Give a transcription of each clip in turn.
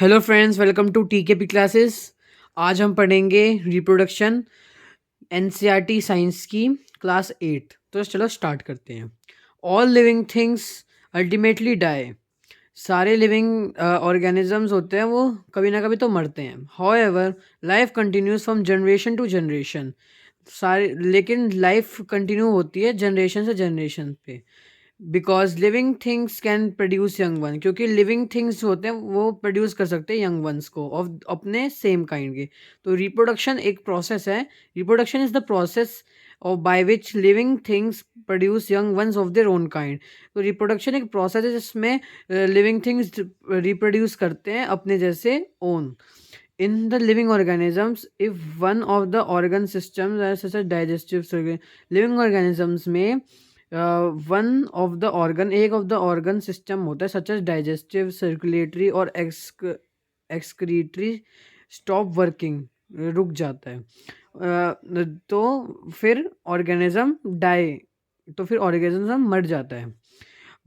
Hello friends, welcome to TKP classes. आज हम पढ़ेंगे रिप्रोडक्शन एनसीईआरटी साइंस की क्लास 8। तो चलो स्टार्ट करते हैं। All living things ultimately die. सारे लिविंग ऑर्गेनिजम्स होते हैं वो कभी ना कभी तो मरते हैं। However life continues from generation to generation. सारे लेकिन लाइफ कंटिन्यू होती है जनरेशन से जनरेशन पे। Because living things can produce young one, क्योंकि लिविंग थिंग्स होते हैं वो प्रोड्यूस कर सकते हैं यंग वंस को ऑफ अपने सेम काइंड के। तो रिप्रोडक्शन एक प्रोसेस है। रिप्रोडक्शन इज द प्रोसेस और by which living things produce young ones of their own kind. तो रिप्रोडक्शन एक प्रोसेस है जिसमें लिविंग थिंग्स रिप्रोड्यूस करते हैं अपने जैसे own. In the living organisms, if one of the organ systems such as digestive living organisms में one of the organ एक ऑफ द ऑर्गन सिस्टम होता है सच एज डाइजेस्टिव सर्कुलेटरी और excretory stop working, रुक जाता है। तो फिर ऑर्गेनिज्म डाई, तो फिर ऑर्गेनिज्म मर जाता है।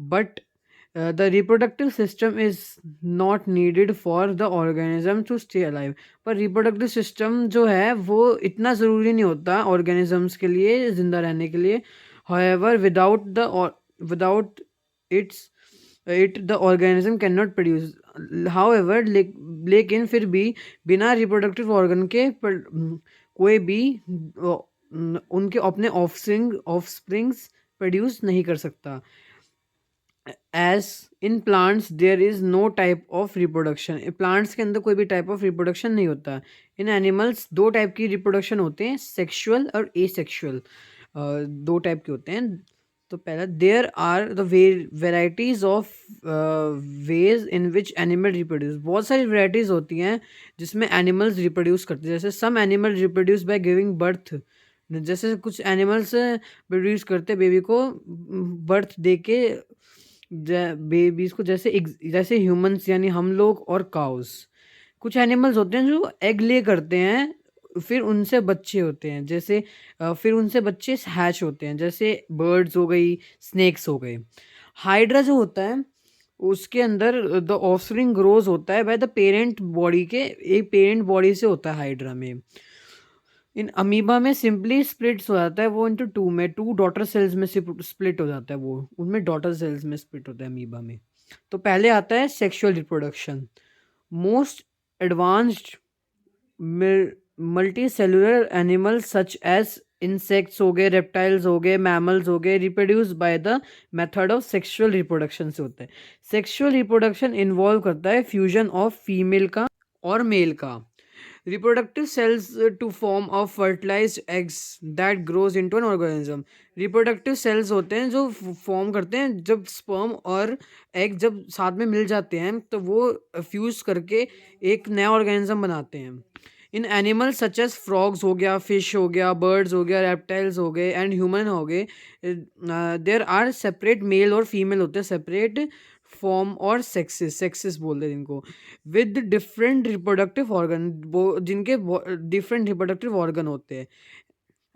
But the reproductive system is not needed for the organism to stay alive. पर रिप्रोडक्टिव सिस्टम जो है वो इतना ज़रूरी नहीं होता ऑर्गेनिजम्स के लिए ज़िंदा रहने के लिए। However without its it the organism can not produce. However लेकिन फिर भी बिना रिप्रोडक्टिव ऑर्गन के कोई भी उनके अपने ऑफस्प्रिंग्स प्रोड्यूस नहीं कर सकता। As in plants there is no type of reproduction. Plants के अंदर कोई भी टाइप ऑफ रिप्रोडक्शन नहीं होता। इन एनिमल्स दो टाइप की रिप्रोडक्शन होते हैं, सेक्सुअल और एसेक्सुअल। दो टाइप के होते हैं। तो पहला, there are the varieties of ways in which animal reproduce. बहुत सारी वेराइटीज होती हैं जिसमें एनिमल्स रिप्रोड्यूस करते हैं। जैसे some animal reproduce by giving birth. जैसे कुछ एनिमल्स प्रोड्यूस करते बेबी को बर्थ दे के, बेबीज को, जैसे ह्यूमंस यानी हम लोग और काउस। कुछ एनिमल्स होते हैं जो एग ले करते हैं, फिर उनसे बच्चे होते हैं। जैसे फिर उनसे बच्चे हैच होते हैं, जैसे बर्ड्स हो गई, स्नेक्स हो गए। हाइड्रा जो होता है उसके अंदर द ऑफस्प्रिंग ग्रोज होता है बाय द पेरेंट बॉडी के, एक पेरेंट बॉडी से होता है हाइड्रा में। इन अमीबा में सिंपली स्प्लिट्स हो जाता है वो इनटू टू में, टू डॉटर सेल्स में स्प्लिट हो जाता है वो, उनमें डॉटर सेल्स में स्प्लिट होता है अमीबा में। तो पहले आता है sexual reproduction. Most advanced multi cellular animals such as insects हो गए, रेप्टाइल्स हो गए, मैमल्स हो गए, reproduce by the method of sexual reproduction से होता है। सेक्सुअल रिप्रोडक्शन इन्वॉल्व करता है फ्यूजन ऑफ फीमेल का और मेल का reproductive cells to form of fertilized eggs that grows into an organism। reproductive cells होते हैं जो फॉर्म करते हैं जब स्पर्म और एग जब साथ में मिल जाते हैं तो वो फ्यूज करके एक नया ऑर्गेनिज्म बनाते हैं। इन एनिमल्स सच एज फ्रॉग्स हो गया, फिश हो गया, बर्ड्स हो गया, रेप्टाइल्स हो गए एंड ह्यूमन हो गए, देयर आर सेपरेट मेल और फीमेल होते हैं, सेपरेट फॉर्म और सेक्सेस, सेक्सेस बोलते हैं जिनको, विद डिफरेंट रिप्रोडक्टिव ऑर्गन, जिनके डिफरेंट रिप्रोडक्टिव ऑर्गन होते हैं।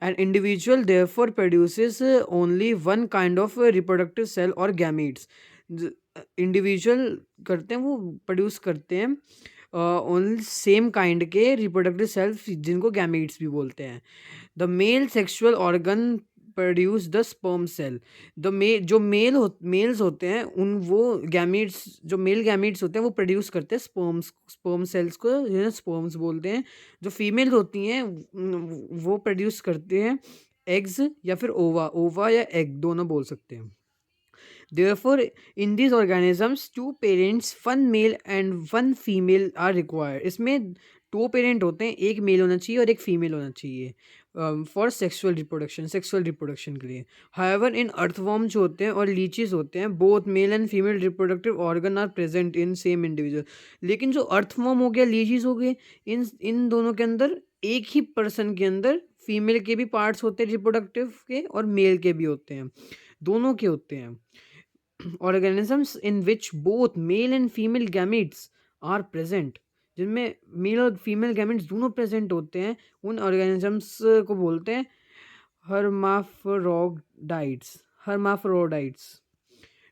An individual therefore produces only one kind of reproductive cell और गैमीट्स। इंडिविजुअल करते हैं वो प्रोड्यूस करते हैं ओनली सेम काइंड के रिप्रोडक्टिव सेल्स जिनको गैमीट्स भी बोलते हैं। The male sexual organ produce the sperm cell. जो मेल्स होते हैं उन वो गैमीट्स, जो मेल गैमीट्स होते हैं वो प्रोड्यूस करते हैं स्पर्म सेल्स को, जिन्हें स्पर्म्स बोलते हैं। जो फीमेल होती हैं वो प्रोड्यूस करते हैं एग्स या फिर ओवा या एग दोनों बोल सकते हैं। Therefore, in these organisms, two parents, one male and one female are required। इसमें दो पेरेंट होते हैं, एक मेल होना चाहिए और एक फीमेल होना चाहिए फॉर सेक्सुअल रिप्रोडक्शन के लिए। हाउएवर इन अर्थवॉर्म जो होते हैं और लीचीज होते हैं, both male and female reproductive organ are present in same individual. लेकिन जो अर्थवॉर्म हो गया, लीचीज हो गए, इन दोनों के अंदर एक ही पर्सन के अंदर फीमेल के भी पार्ट्स होते हैं रिप्रोडक्टिव के और मेल के भी होते हैं, दोनों के होते हैं। organisms in which both male and female gametes are present, जिनमें मेल और फीमेल गैमेट्स दोनों प्रेजेंट होते हैं, उन ऑर्गेनिजम्स को बोलते हैं हर्माफ्रोडाइट्स।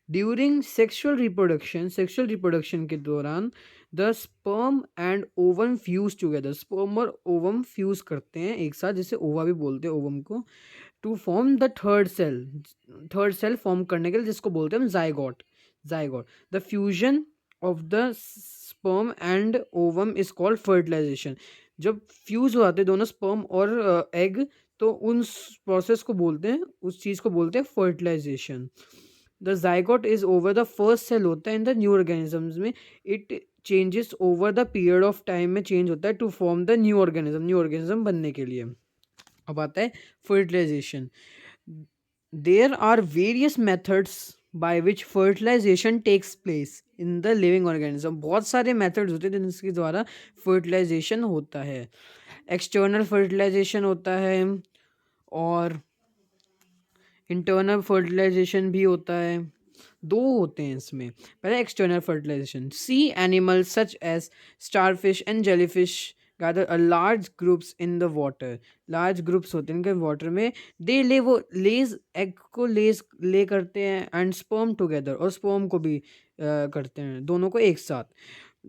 ड्यूरिंग सेक्सुअल रिप्रोडक्शन के दौरान the sperm and ovum fuse together, sperm और ओवम फ्यूज करते हैं एक साथ, जिसे ओवा भी बोलते हैं ओवम को, to form the third cell form करने के लिए, जिसको बोलते हैं हम zygote. Zygote, the fusion of the sperm and ovum is called fertilization. जब फ्यूज हो जाते हैं दोनों स्पर्म और एग, तो उन प्रोसेस को बोलते हैं, उस चीज को बोलते हैं fertilization. The zygote is over the first cell होता है इन द न्यू ऑर्गेनिजम्स में, it changes over the period of time में चेंज होता है to form the new organism बनने के लिए। अब आता है fertilization. There are various methods by which fertilization takes place in the living organism. बहुत सारे मेथड्स होते हैं जिनके द्वारा फर्टिलाइजेशन होता है। एक्सटर्नल फर्टिलाइजेशन होता है और इंटरनल फर्टिलाइजेशन भी होता है। दो होते हैं इसमें। पहले external fertilization, sea animals such as starfish and jellyfish gather a large groups in the water. Large groups होते हैं इनके वाटर में। दे ले, वो लेज, एग को लेज ले करते हैं, एंड स्पर्म टुगेदर, और स्पर्म को भी करते हैं, दोनों को एक साथ।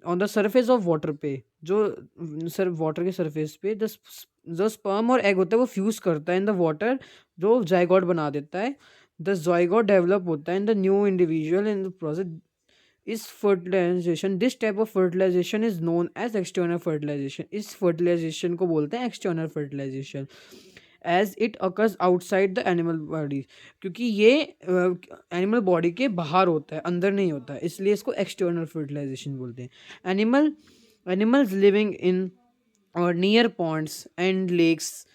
On the surface of water पे, जो सर वाटर के सरफेस पे जो स्पर्म और एग होता है वो फ्यूज करता है इन द वाटर, जो जाइगोट बना देता है। द जाइगोट डेवलप होता है in the new individual in the process is fertilization. This type of fertilization is known as external fertilization. इस फर्टिलाइजेशन को बोलते हैं external fertilization, as it occurs outside the animal body, क्योंकि ये animal body के बाहर होता है, अंदर नहीं होता है, इसलिए इसको एक्सटर्नल फर्टिलाइजेशन बोलते हैं। Animals living in or near ponds and lakes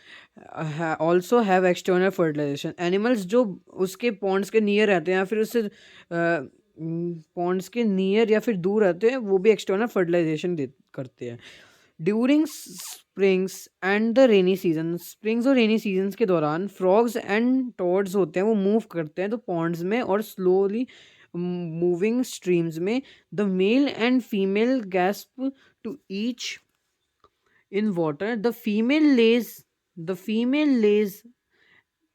also have external fertilization. Animals जो उसके पॉन्ड्स के नियर रहते हैं या फिर उससे पॉन्ड्स के नियर या फिर दूर रहते हैं, वो भी एक्सटर्नल फर्टिलाइजेशन करते हैं। During springs and the rainy season, springs और रेनी सीजन्स के दौरान फ्रॉग्स एंड टॉड्स होते हैं, वो मूव करते हैं तो पॉन्ड्स में और स्लोली मूविंग स्ट्रीम्स में। The male and female gasp to each in water. The female lays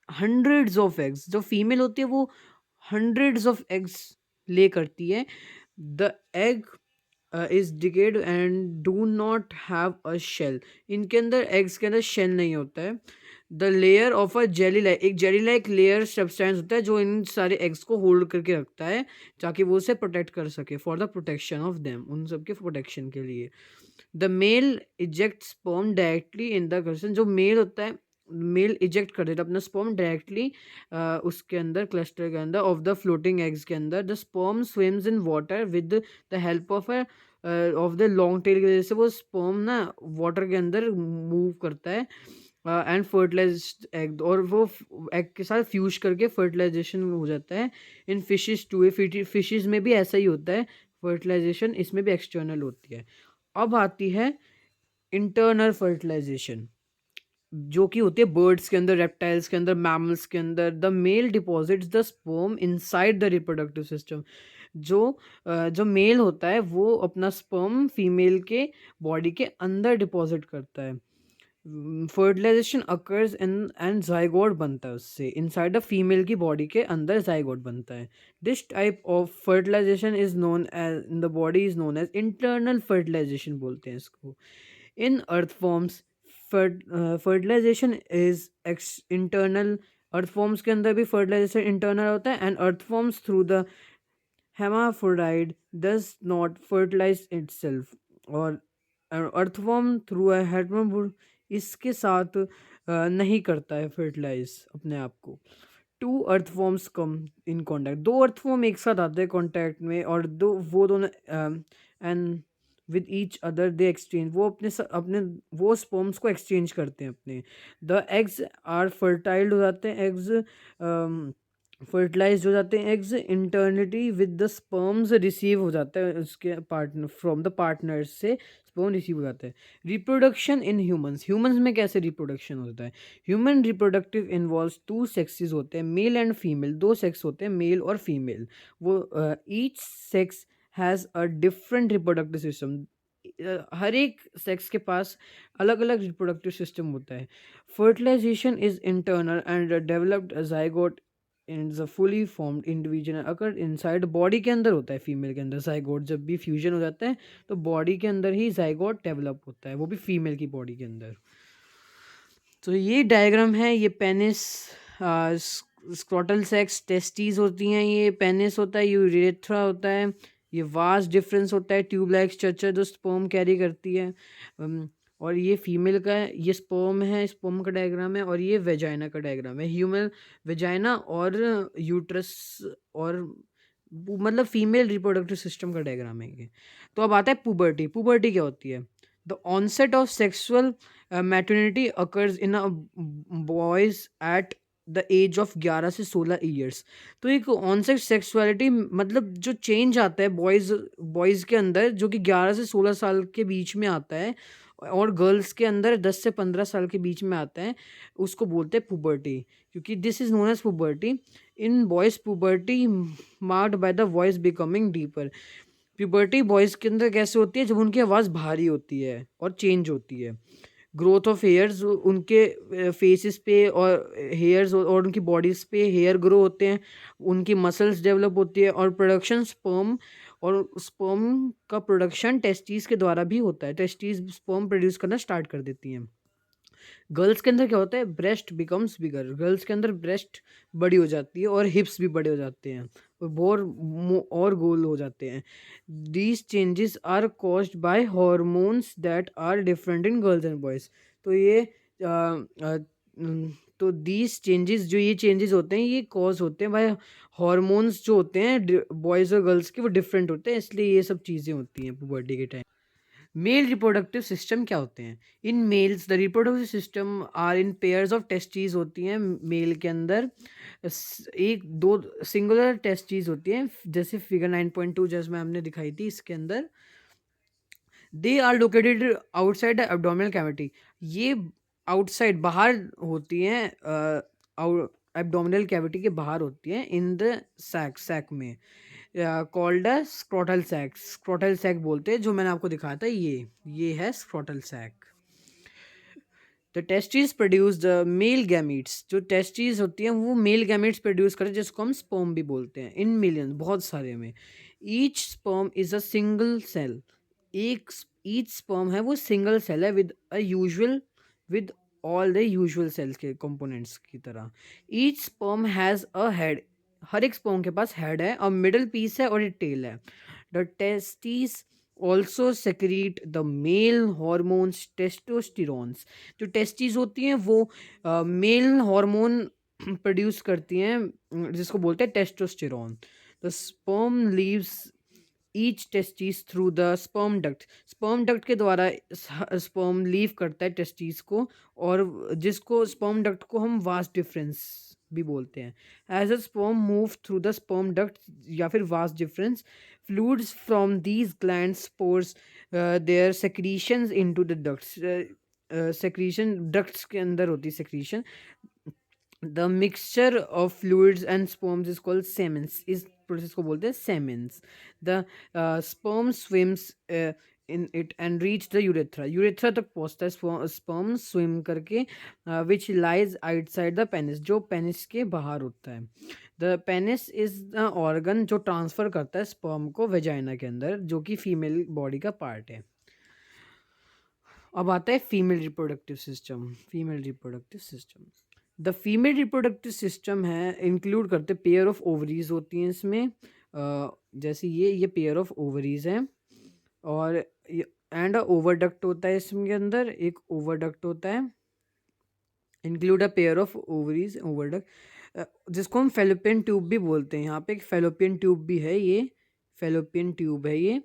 hundreds of eggs. जो फीमेल होती है वो hundreds of eggs ले करती है। The egg is decayed and do not have a shell. इनके अंदर एग्स के अंदर शेल नहीं होता है। The layer of a jelly like, एक जेली लाइक लेयर सब्सटेंस होता है जो इन सारे एग्स को होल्ड करके रखता है, ताकि वो उसे प्रोटेक्ट कर सके, for the protection of them, उन सब के प्रोटेक्शन के लिए। The male eject sperm directly in the cluster, जो मेल होता है मेल इजेक्ट कर देता है अपना स्पर्म डायरेक्टली उसके अंदर, क्लस्टर के अंदर ऑफ द फ्लोटिंग एग्स के अंदर। The sperm swims in water with the help of the long tail की वजह से वो स्पर्म ना वाटर के अंदर मूव करता है एंड फर्टिलाइज एग, और वो एग के साथ फ्यूज करके फर्टिलाइजेशन हो जाता है। इन फिशेस टू, फिशेस में भी ऐसा ही होता है फर्टिलाइजेशन, इसमें भी एक्सटर्नल होती है। अब आती है इंटरनल फर्टिलाइजेशन, जो कि होती है बर्ड्स के अंदर, रेप्टाइल्स के अंदर, मैमल्स के अंदर। The male deposits the sperm inside the reproductive system, जो मेल होता है वो अपना स्पर्म फीमेल के बॉडी के अंदर डिपॉजिट करता है। Fertilization occurs in and zygote बनता है उससे, इनसाइड द फीमेल की बॉडी के अंदर जाइगोट बनता है। This type of fertilization is known as in the body is known as internal fertilization बोलते हैं इसको। In earthworms fertilization is internal, earthworms के अंदर भी फर्टिलाइजेशन इंटरनल होता है। And earthworms through the hermaphrodite does not fertilize itself, और earthworm through a hermaphrodite इसके साथ नहीं करता है फर्टिलाइज अपने आप को। Two earthworms come in contact, दो अर्थवर्म एक साथ आते हैं कांटेक्ट में, और वो दोनों and with each other they exchange, वो अपने वो स्पर्म्स को एक्सचेंज करते हैं अपने। द एग्स आर फर्टाइल्ड हो जाते हैं, एग्स फर्टिलाइज हो जाते हैं, eggs eternity with the sperms receive हो जाता है उसके पार्टनर, फ्रॉम द पार्टनर से स्पर्म रिसीव हो जाता है। रिप्रोडक्शन इन ह्यूमंस में कैसे रिप्रोडक्शन होता है? Human reproductive involves two sexes होते हैं, मेल एंड फीमेल, दो सेक्स होते हैं, मेल और फीमेल। वो each sex has a different reproductive system, हर एक सेक्स के पास अलग अलग रिप्रोडक्टिव सिस्टम होता है। Fertilization is internal and developed zygote is a fully formed individual अगर इनसाइड बॉडी के अंदर होता है, फीमेल के अंदर जाइगोट जब भी फ्यूजन हो जाता है तो बॉडी के अंदर ही जाइगोट डेवलप होता है, वो भी फीमेल की बॉडी के अंदर। तो ये डायग्राम है, ये पेनिस, स्क्रॉटल सेक्स, टेस्टीज होती हैं, ये पेनिस होता है, यूरेथ्रा होता है, ये वास्ट डिफरेंस होता है, ट्यूब लाइक स्ट्रक्चर जो स्पर्म कैरी करती है। और ये फीमेल का है, ये स्पर्म है, स्पर्म का डायग्राम है, और ये वेजाइना का डायग्राम है। ह्यूमन वेजाइना और यूट्रस और मतलब फीमेल रिप्रोडक्टिव सिस्टम का डायग्राम है ये। तो अब आता है पुबर्टी। पुबर्टी क्या होती है? The onset of sexual maternity occurs in a boys at the age of 11 से 16 ईयर्स। तो एक ऑनसेट सेक्सुअलिटी मतलब जो चेंज आता है बॉयज़ के अंदर जो कि 11 से 16 साल के बीच में आता है, और गर्ल्स के अंदर 10 से 15 साल के बीच में आता है, उसको बोलते हैं पुबर्टी, क्योंकि this is known as puberty. In boys puberty marked by the voice becoming deeper. Puberty boys के अंदर कैसे होती है? जब उनकी आवाज़ भारी होती है और चेंज होती है। ग्रोथ ऑफ हेयर्स, उनके फेसेस पे और हेयर्स और उनकी बॉडीज़ पे हेयर ग्रो होते हैं, उनकी मसल्स डेवलप होती है, और प्रोडक्शन स्पर्म, और स्पर्म का प्रोडक्शन टेस्टीज़ के द्वारा भी होता है। टेस्टीज़ स्पर्म प्रोड्यूस करना स्टार्ट कर देती हैं। गर्ल्स के अंदर क्या होता है? ब्रेस्ट बिकम्स बिगर। गर्ल्स के अंदर ब्रेस्ट बड़ी हो जाती है और हिप्स भी बड़े हो जाते हैं और और गोल हो जाते हैं। These changes are caused by hormones that are different in girls and boys. तो ये अ, अ, तो दीज चेंजेस, जो ये चेंजेस होते हैं, ये कॉज होते हैं बाय हॉर्मोन्स जो होते हैं बॉयज़ और गर्ल्स के, वो डिफरेंट होते हैं, इसलिए ये सब चीज़ें होती हैं पुबर्टी के टाइम। मेल रिप्रोडक्टिव सिस्टम क्या होते हैं? In males the reproductive system are in pairs of testes होती हैं मेल के अंदर। एक दो सिंगुलर टेस्टीज होती हैं, जैसे फिगर 9.2 जैसे मैं हमने दिखाई थी इसके अंदर। They are located outside the abdominal cavity. ये आउटसाइड बाहर होती हैं, एब्डोमिनल कैविटी के बाहर होती हैं, इन द सैक में, called scrotal sac. Scrotal sac बोलते हैं, जो मैंने आपको दिखाया था, ये है scrotal sac. The testis produce the male gametes. जो टेस्टिस होती हैं वो मेल गैमीट्स प्रोड्यूस करते हैं, जिसको हम स्पर्म भी बोलते हैं, इन मिलियंस, बहुत सारे में। Each sperm is a single cell. एक ईच स्पर्म है वो सिंगल सेल है, with all the usual cells के कंपोनेंट्स की तरह। Each sperm has a head. हर एक स्पर्म के पास हेड है और मिडल पीस है और एक टेल है। The testis also secrete the male hormones testosterones. जो टेस्टीज होती हैं वो मेल हार्मोन प्रोड्यूस करती हैं, जिसको बोलते हैं testosterone. The sperm leaves each testis through the sperm duct. Sperm duct के द्वारा स्पर्म लीव करता है टेस्टिस को, और जिसको स्पर्म डक्ट को हम वास्ट डिफरेंस भी बोलते हैं। As a sperm move through the sperm duct या फिर vas deferens, fluids from these glands pour their secretions into the ducts. Secretion ducts के अंदर होती है secretion. The mixture of fluids and sperms is called semen. इस process को बोलते हैं semen. The sperm swims in it and reach the urethra. Urethra तक पहुंचता है स्पर्म स्विम करके, which lies outside the penis, जो पेनिस के बाहर होता है। The penis is the organ जो ट्रांसफर करता है स्पर्म को वेजाइना के अंदर, जो कि फीमेल बॉडी का पार्ट है। अब आता है female reproductive system. Female reproductive system, the female reproductive system है इंक्लूड करते पेयर ऑफ ओवरीज होती हैं इसमें, जैसे ये पेयर ऑफ ओवरीज हैं, और एंड ओवरडक्ट होता है इसके अंदर, एक ओवरडक्ट होता है। Include a pair of ovaries, oviduct, जिसको हम फेलोपियन ट्यूब भी बोलते हैं। यहाँ पे एक फेलोपियन ट्यूब भी है, ये फेलोपियन ट्यूब है, ये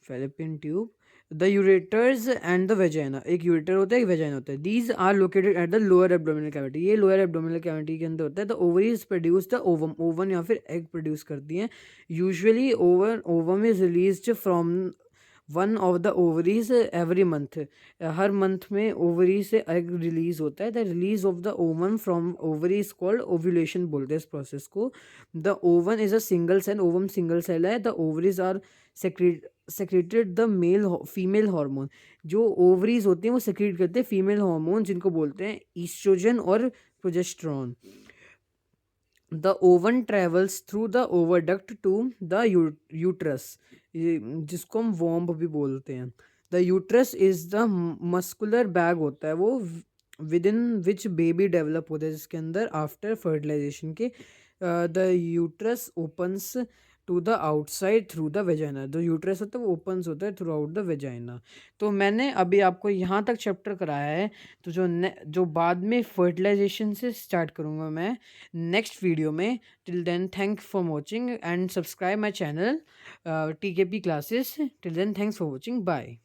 fallopian tube. The ureters and the vagina, एक यूरेटर होता है, एक वेजाइना होता है। These are located at the lower abdominal cavity. ये लोअर एब्डोमिनल कैविटी के अंदर होता है। The ovaries produce the ovum. Ovum या फिर एग प्रोड्यूस करती हैं। Usually ovum is released from one of the ovaries every month. हर मंथ में ओवरी से एग रिलीज होता है। The release of the ovum from ovary is called ovulation बोलते हैं इस प्रोसेस को। The ovum is a single cell. Ovum single cell है। The ovaries are secreted the female hormone. जो ओवरीज होते हैं वो सेक्रेट करते हैं फीमेल हार्मोन, जिनको बोलते हैं ईस्ट्रोजन और progesterone. The ovum travels through the oviduct to the uterus, जिसको हम वॉम्ब भी बोलते हैं। The uterus is the muscular bag होता है वो, within which baby develop होता है, जिसके अंदर आफ्टर फर्टिलाइजेशन के the uterus opens to the outside through the vagina. जो यूट्रस होता है वो ओपन्स होता है थ्रू आउट द वेजाइना। तो मैंने अभी आपको यहाँ तक चैप्टर कराया है। तो जो बाद में फर्टिलाइजेशन से स्टार्ट करूँगा मैं नेक्स्ट वीडियो में। Till then thank for watching and subscribe my channel TKP classes. Till then thanks for watching, bye.